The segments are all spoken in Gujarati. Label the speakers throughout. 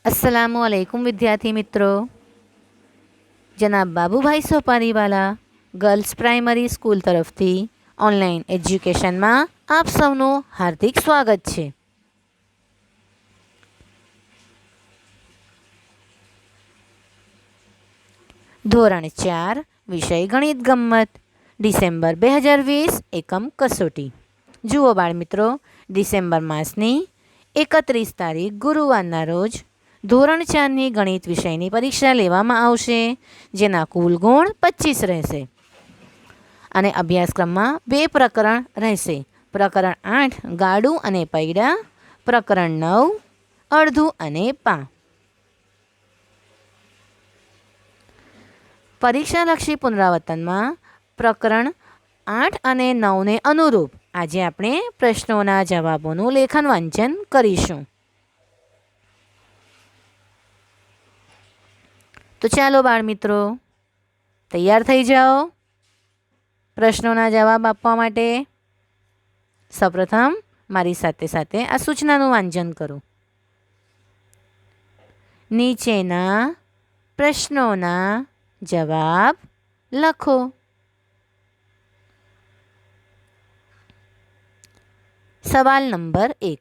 Speaker 1: अस्सलामुअलैकुम विद्यार्थी मित्रों। जनाब Babubhai Sopariwala girls primary school तरफथी ऑनलाइन एज्युकेशन में आप सौનું हार्दिक स्वागत है। ધોરણ 4 વિષય ગણિત ગમ્મત ડિસેમ્બર 2020 એકમ કસોટી। જુઓ બાળ મિત્રો, ડિસેમ્બર માસની 31 તારીખ ગુરુવારના રોજ ધોરણ 4ની ગણિત વિષયની પરીક્ષા લેવામાં આવશે, જેના કુલ ગુણ 25 રહેશે અને અભ્યાસક્રમમાં 2 પ્રકરણ રહેશે। પ્રકરણ 8 ગાડું અને પૈડા, પ્રકરણ 9 અડધું અને પા। પરીક્ષાલક્ષી પુનરાવર્તનમાં પ્રકરણ 8 અને 9 ને અનુરૂપ આજે આપણે પ્રશ્નોના જવાબોનું લેખન વાંચન કરીશું। તો ચાલો બાળ મિત્રો, તૈયાર થઈ જાઓ પ્રશ્નોના જવાબ આપવા માટે। સૌપ્રથમ મારી સાથે સાથે આ સૂચનાનું વાંચન કરો। નીચેના પ્રશ્નોના જવાબ લખો। સવાલ નંબર 1,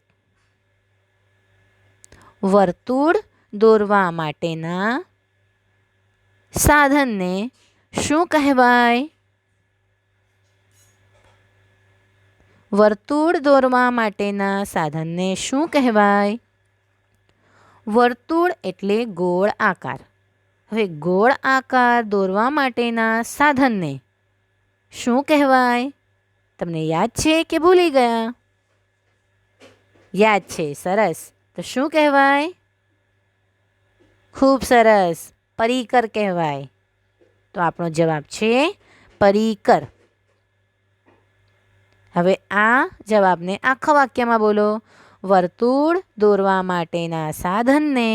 Speaker 1: વર્તુળ દોરવા માટેના સાધનને શું કહેવાય? વર્તુળ દોરવા માટેના સાધનને શું કહેવાય? વર્તુળ એટલે ગોળ આકાર। હવે ગોળ આકાર દોરવા માટેના સાધનને શું કહેવાય? તમને યાદ છે કે ભૂલી ગયા? યાદ છે, સરસ। તો શું કહેવાય? ખૂબ સરસ, પરિકર કહેવાય। તો આપણો જવાબ છે પરિકર। હવે આ જવાબને આખા વાક્યમાં બોલો। વર્તુળ દોરવા માટેના સાધનને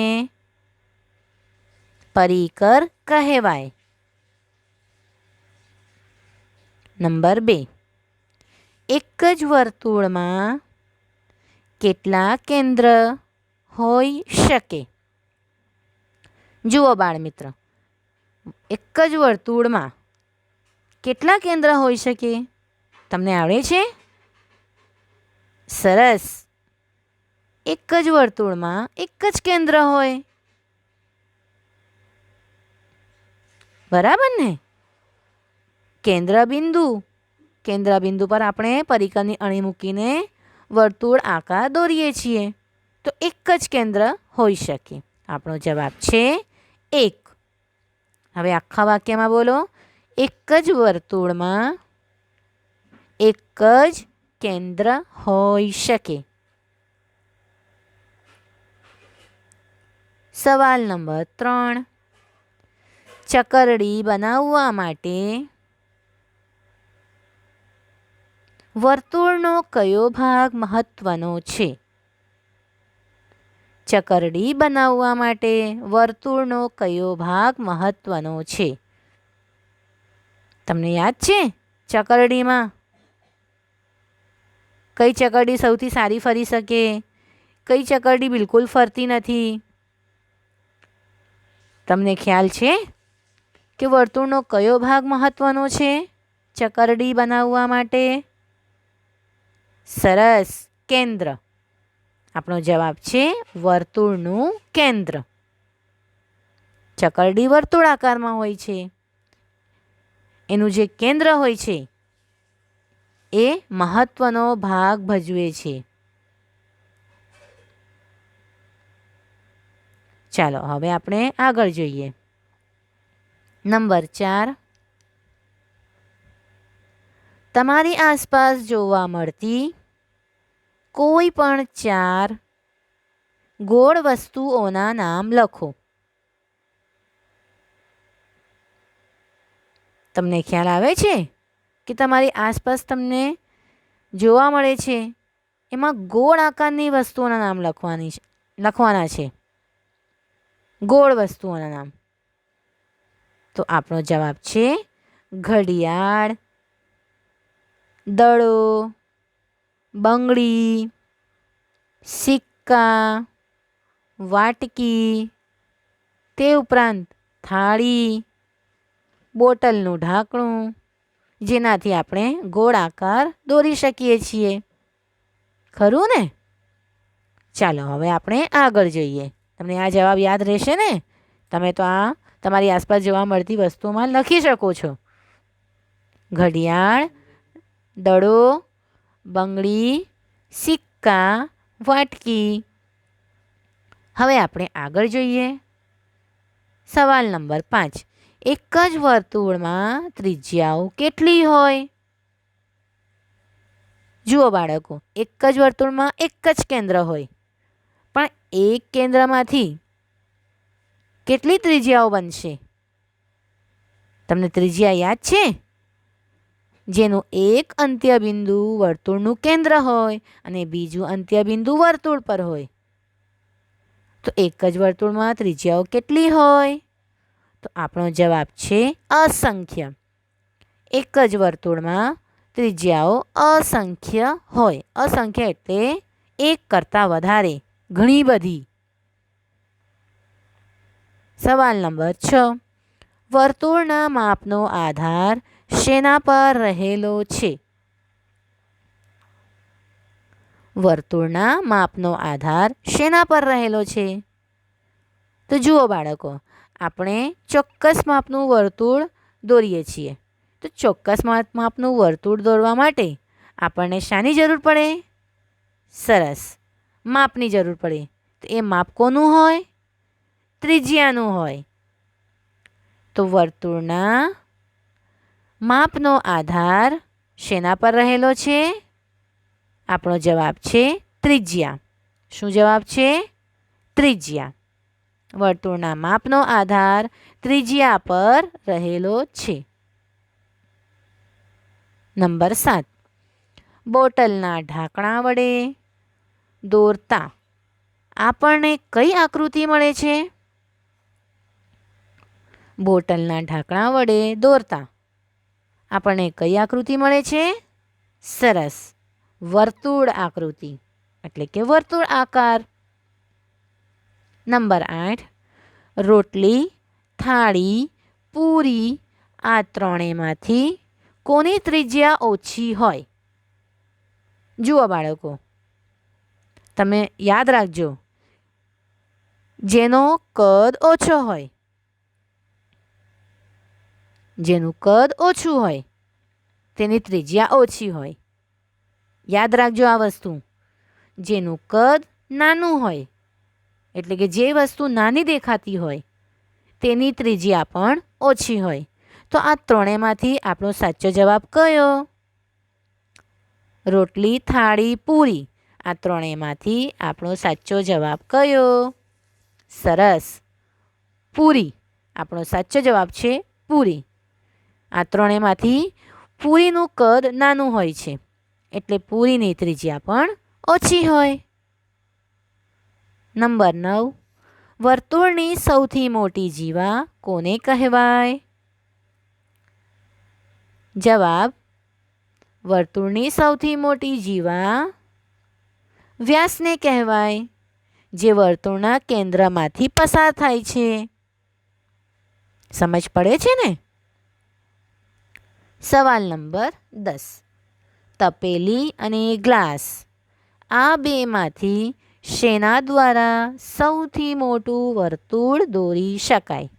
Speaker 1: પરિકર કહેવાય। નંબર 2, એક જ વર્તુળમાં કેટલા કેન્દ્ર હોઈ શકે? જુઓ બાળ મિત્ર, એક જ વર્તુળમાં કેટલા કેન્દ્ર હોઈ શકે? તમને આવડે છે? સરસ, એક જ વર્તુળમાં એક જ કેન્દ્ર હોય, બરાબર ને? કેન્દ્રબિંદુ, કેન્દ્રબિંદુ પર આપણે પરિકરની અણી મૂકીને વર્તુળ આકાર દોરીએ છીએ, તો એક જ કેન્દ્ર હોઈ શકે। આપણો જવાબ છે 1। હવે આખા વાક્યમાં બોલો। એક જ વર્તુળમાં એક જ કેન્દ્ર હોઈ શકે। સવાલ નંબર 3, ચકરડી બનાવવા માટે વર્તુળનો કયો ભાગ મહત્વનો છે? ચકરડી બનાવવા માટે વર્તુળનો કયો ભાગ મહત્વનો છે? તમને યાદ છે? ચકરડીમાં કઈ ચકરડી સૌથી સારી ફરી શકે? કઈ ચકરડી બિલકુલ ફરતી નથી? તમને ખ્યાલ છે કે વર્તુળનો કયો ભાગ મહત્વનો છે ચકરડી બનાવવા માટે? સરસ, કેન્દ્ર। આપણો જવાબ છે વર્તુળનું કેન્દ્ર। ચકરડી વર્તુળ આકારમાં હોય છે, એનું જે કેન્દ્ર હોય છે એ મહત્વનો ભાગ ભજવે છે। ચાલો હવે આપણે આગળ જોઈએ। નંબર 4, તમારી આસપાસ જોવા મળતી કોઈ પણ 4 ગોળ વસ્તુઓના નામ લખો। તમને ખ્યાલ આવે છે કે તમારી આસપાસ તમને જોવા મળે છે એમાં ગોળ આકારની વસ્તુઓના નામ લખવાના છે, ગોળ વસ્તુઓના નામ। તો આપણો જવાબ છે ઘડિયાળ, દડો, બંગડી, સિક્કા, વાટકી, તે ઉપરાંત થાળી, બોટલનું ઢાંકણું, જેનાથી આપણે ગોળ આકાર દોરી શકીએ છીએ. ખરું ને? ચાલો હવે આપણે આગળ જોઈએ. તમને આ જવાબ યાદ રહેશે ને? તમે તો આ તમારી આસપાસ જોવા મળતી વસ્તુઓમાં લખી શકો છો. ઘડિયાળ, દડો, બંગડી, સિક્કા, વાટકી. હવે આપણે આગળ જોઈએ. સવાલ નંબર 5. એક જ વર્તુળમાં ત્રિજ્યાઓ કેટલી હોય? જુઓ બાળકો, એક જ વર્તુળમાં એક જ કેન્દ્ર હોય, પણ એક કેન્દ્રમાંથી કેટલી ત્રિજ્યાઓ બનશે? તમને ત્રિજ્યા યાદ છે? જેનું એક અંત્યબિંદુ વર્તુળનું કેન્દ્ર હોય અને બીજું અંત્યબિંદુ વર્તુળ પર હોય. તો એક જ વર્તુળમાં ત્રિજ્યાઓ કેટલી હોય? તો આપણો જવાબ છે અસંખ્ય. એક જ વર્તુળમાં ત્રિજ્યાઓ અસંખ્ય હોય. અસંખ્ય એટલે એક કરતાં વધારે, ઘણી બધી. સવાલ નંબર 6. વર્તુળના માપનો આધાર શેના પર રહેલો છે? વર્તુળના માપનો આધાર શેના પર રહેલો છે? તો જુઓ બાળકો, આપણે ચોક્કસ માપનું વર્તુળ દોરીએ છીએ. તો ચોક્કસ માપનું વર્તુળ દોરવા માટે આપણને શાની જરૂર પડે? સરસ, માપની જરૂર પડે. તો એ માપ કોનું હોય? ત્રિજ્યાનું હોય. તો વર્તુળના માપનો આધાર શેના પર રહેલો છે? આપણો જવાબ છે ત્રિજ્યા. શું જવાબ છે? ત્રિજ્યા. વર્તુળના માપનો આધાર ત્રિજ્યા પર રહેલો છે. નંબર 7. બોટલના ઢાંકણા વડે દોરતા આપણને કઈ આકૃતિ મળે છે? બોટલના ઢાંકણા વડે દોરતા આપણને કઈ આકૃતિ મળે છે? સરસ, વર્તુળ આકૃતિ, એટલે કે વર્તુળ આકાર. નંબર 8. રોટલી, થાળી, પૂરી, આ ત્રણેયમાંથી કોની ત્રિજ્યા ઓછી હોય? જુઓ બાળકો, તમે યાદ રાખજો, જેનો કદ ઓછો હોય, જેનું કદ ઓછું હોય તેની ત્રિજ્યા ઓછી હોય. યાદ રાખજો આ વસ્તુ. જેનું કદ નાનું હોય, એટલે કે જે વસ્તુ નાની દેખાતી હોય તેની ત્રિજ્યા પણ ઓછી હોય. તો આ ત્રણેયમાંથી આપણો સાચો જવાબ કયો? રોટલી, થાળી, પૂરી, આ ત્રણેયમાંથી આપણો સાચો જવાબ કયો? સરસ, પૂરી. આપણો સાચો જવાબ છે પૂરી. આ ત્રણેયમાંથી પૂરીનું કદ નાનું હોય છે, એટલે પૂરીની ત્રિજ્યા પણ ઓછી હોય. નંબર 9. વર્તુળની સૌથી મોટી જીવા કોને કહેવાય? જવાબ: વર્તુળની સૌથી મોટી જીવા વ્યાસને કહેવાય, જે વર્તુળના કેન્દ્રમાંથી પસાર થાય છે. સમજ પડે છે ને? સવાલ નંબર 10. તપેલી અને ગ્લાસ, આ બેમાંથી શેના દ્વારા સૌથી મોટું વર્તુળ દોરી શકાય?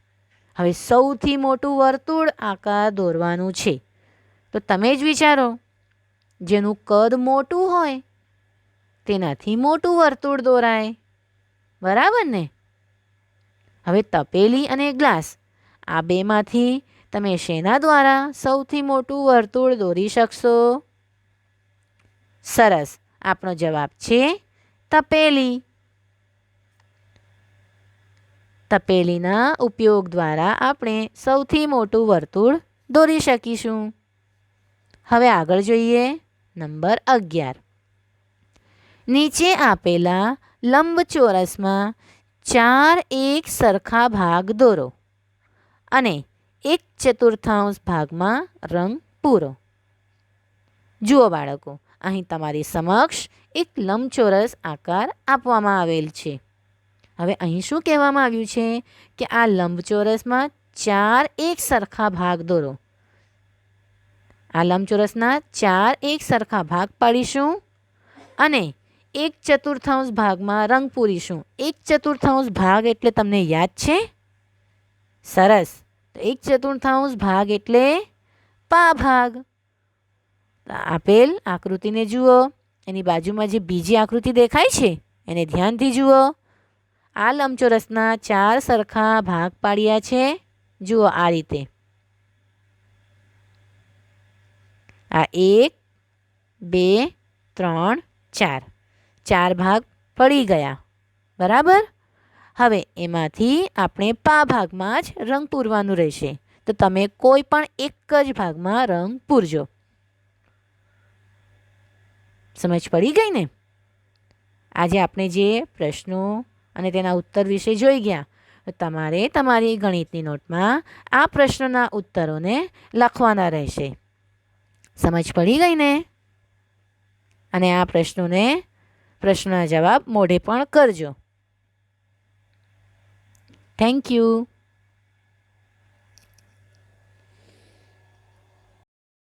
Speaker 1: હવે સૌથી મોટું વર્તુળ આકાર દોરવાનું છે, તો તમે જ વિચારો. જેનું કદ મોટું હોય તેનાથી મોટું વર્તુળ દોરાય, બરાબર ને? હવે તપેલી અને ગ્લાસ, આ બેમાંથી તમે શેના દ્વારા સૌથી મોટું વર્તુળ દોરી શકશો? સરસ, આપણો જવાબ છે તપેલી. તપેલીના ઉપયોગ દ્વારા આપણે સૌથી મોટું વર્તુળ દોરી શકીશું. હવે આગળ જોઈએ. નંબર 11. નીચે આપેલા લંબચોરસમાં 4 એક સરખા ભાગ દોરો અને 1/4 ભાગમાં રંગ પૂરો. જુઓ બાળકો, અહીં તમારી સમક્ષ એક લંબચોરસ આકાર આપવામાં આવેલ છે. હવે અહીં શું કહેવામાં આવ્યું છે કે આ લંબચોરસમાં 4 એક સરખા ભાગ દોરો. આ લંબચોરસના 4 એક સરખા ભાગ પાડીશું અને 1/4 ભાગમાં રંગ પૂરીશું. 1/4 ભાગ એટલે તમને યાદ છે? સરસ. તો 1/4 ભાગ એટલે પા ભાગ. આપેલ આકૃતિને જુઓ. એની બાજુમાં જે બીજી આકૃતિ દેખાય છે એને ધ્યાનથી જુઓ. આ લંબચોરસના 4 સરખા ભાગ પાડ્યા છે. જુઓ આ રીતે. આ 1 2 3 4 4 ભાગ પડી ગયા. બરાબર. હવે એમાંથી આપણે પા ભાગમાં જ રંગ પૂરવાનું રહેશે. તો તમે કોઈ પણ એક જ ભાગમાં રંગ પૂરજો. સમજ પડી ગઈ ને? આજે આપણે જે પ્રશ્નો અને તેના ઉત્તર વિશે જોઈ ગયા. તમારે તમારી ગણિતની નોટમાં આ પ્રશ્નોના ઉત્તરોને લખવાના રહેશે. સમજ પડી ગઈ ને? અને આ પ્રશ્નોના જવાબ મોઢે પણ કરજો. Thank you.